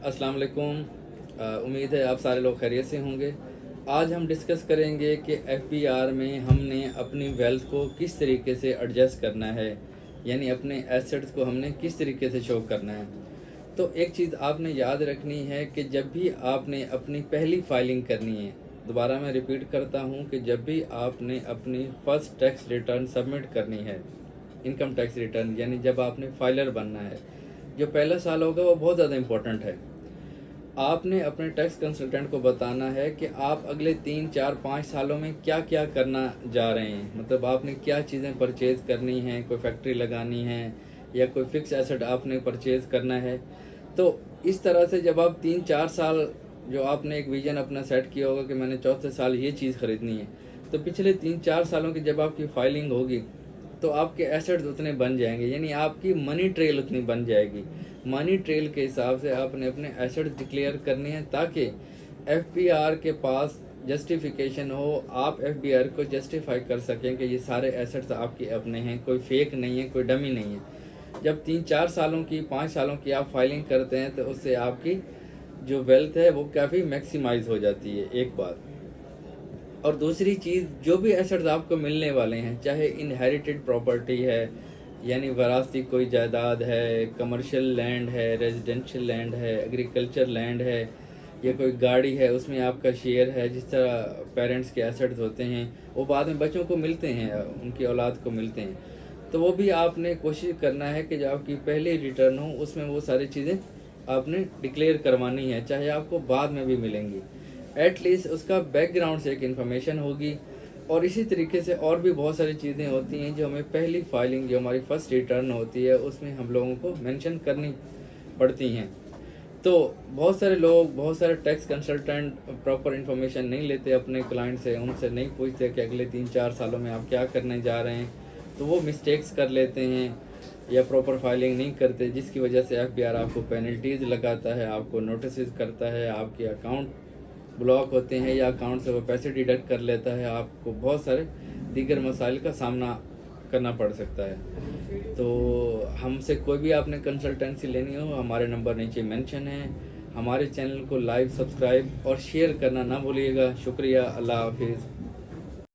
अस्सलाम वालेकुम। उम्मीद है आप सारे लोग खैरियत से होंगे। आज हम डिस्कस करेंगे कि एफबीआर में हमने अपनी वेल्थ को किस तरीके से एडजस्ट करना है, यानी अपने एसेट्स को हमने किस तरीके से शो करना है। तो एक चीज़ आपने याद रखनी है कि जब भी आपने अपनी पहली फाइलिंग करनी है, दोबारा मैं रिपीट करता हूँ कि जब भी आपने अपनी फर्स्ट टैक्स रिटर्न सबमिट करनी है, इनकम टैक्स रिटर्न, यानी जब आपने फाइलर बनना है, जो पहला साल होगा वो बहुत ज़्यादा इम्पोर्टेंट है। आपने अपने टैक्स कंसल्टेंट को बताना है कि आप अगले 3 4 5 सालों में क्या क्या करना जा रहे हैं, मतलब आपने क्या चीज़ें परचेज़ करनी हैं, कोई फैक्ट्री लगानी है या कोई फिक्स एसेट आपने परचेज़ करना है। तो इस तरह से जब आप 3 4 साल जो आपने एक विजन अपना सेट किया होगा कि मैंने चौथे साल ये चीज़ ख़रीदनी है, तो पिछले 3 4 सालों की जब आपकी फाइलिंग होगी तो आपके एसेट्स उतने बन जाएंगे, यानी आपकी मनी ट्रेल उतनी बन जाएगी। मनी ट्रेल के हिसाब से आपने अपने एसेट्स डिक्लेयर करने हैं ताकि एफबीआर के पास जस्टिफिकेशन हो, आप एफबीआर को जस्टिफाई कर सकें कि ये सारे एसेट्स आपके अपने हैं, कोई फेक नहीं है, कोई डमी नहीं है। जब 3 4 सालों की 5 सालों की आप फाइलिंग करते हैं तो उससे आपकी जो वेल्थ है वो काफ़ी मैक्सिमाइज हो जाती है, एक बात। और दूसरी चीज़, जो भी एसेट्स आपको मिलने वाले हैं, चाहे इनहेरिटेड प्रॉपर्टी है यानी वरासती कोई जायदाद है, कमर्शियल लैंड है, रेजिडेंशियल लैंड है, एग्रीकल्चर लैंड है, या कोई गाड़ी है उसमें आपका शेयर है, जिस तरह पेरेंट्स के एसेट्स होते हैं वो बाद में बच्चों को मिलते हैं, उनकी औलाद को मिलते हैं, तो वो भी आपने कोशिश करना है कि जो आपकी पहली रिटर्न हो उसमें वो सारी चीज़ें आपने डिक्लेयर करवानी है, चाहे आपको बाद में भी मिलेंगी। एटलीस्ट उसका बैकग्राउंड से एक इन्फॉर्मेशन होगी। और इसी तरीके से और भी बहुत सारी चीज़ें होती हैं जो हमें पहली फाइलिंग, जो हमारी फर्स्ट रिटर्न होती है, उसमें हम लोगों को मेंशन करनी पड़ती हैं। तो बहुत सारे लोग, बहुत सारे टैक्स कंसल्टेंट प्रॉपर इन्फॉर्मेशन नहीं लेते अपने क्लाइंट से, उनसे नहीं पूछते कि अगले 3 4 सालों में आप क्या करने जा रहे हैं, तो वो मिस्टेक्स कर लेते हैं या प्रॉपर फाइलिंग नहीं करते, जिसकी वजह से एफबीआर आपको पेनल्टीज़ लगाता है, आपको नोटिस करता है, आपके अकाउंट ब्लॉक होते हैं या अकाउंट से वो पैसे डिडक्ट कर लेता है, आपको बहुत सारे दीगर मसाइल का सामना करना पड़ सकता है। तो हमसे कोई भी आपने कंसल्टेंसी लेनी हो, हमारे नंबर नीचे मेंशन है। हमारे चैनल को लाइक, सब्सक्राइब और शेयर करना ना भूलिएगा। शुक्रिया। अल्लाह हाफिज़।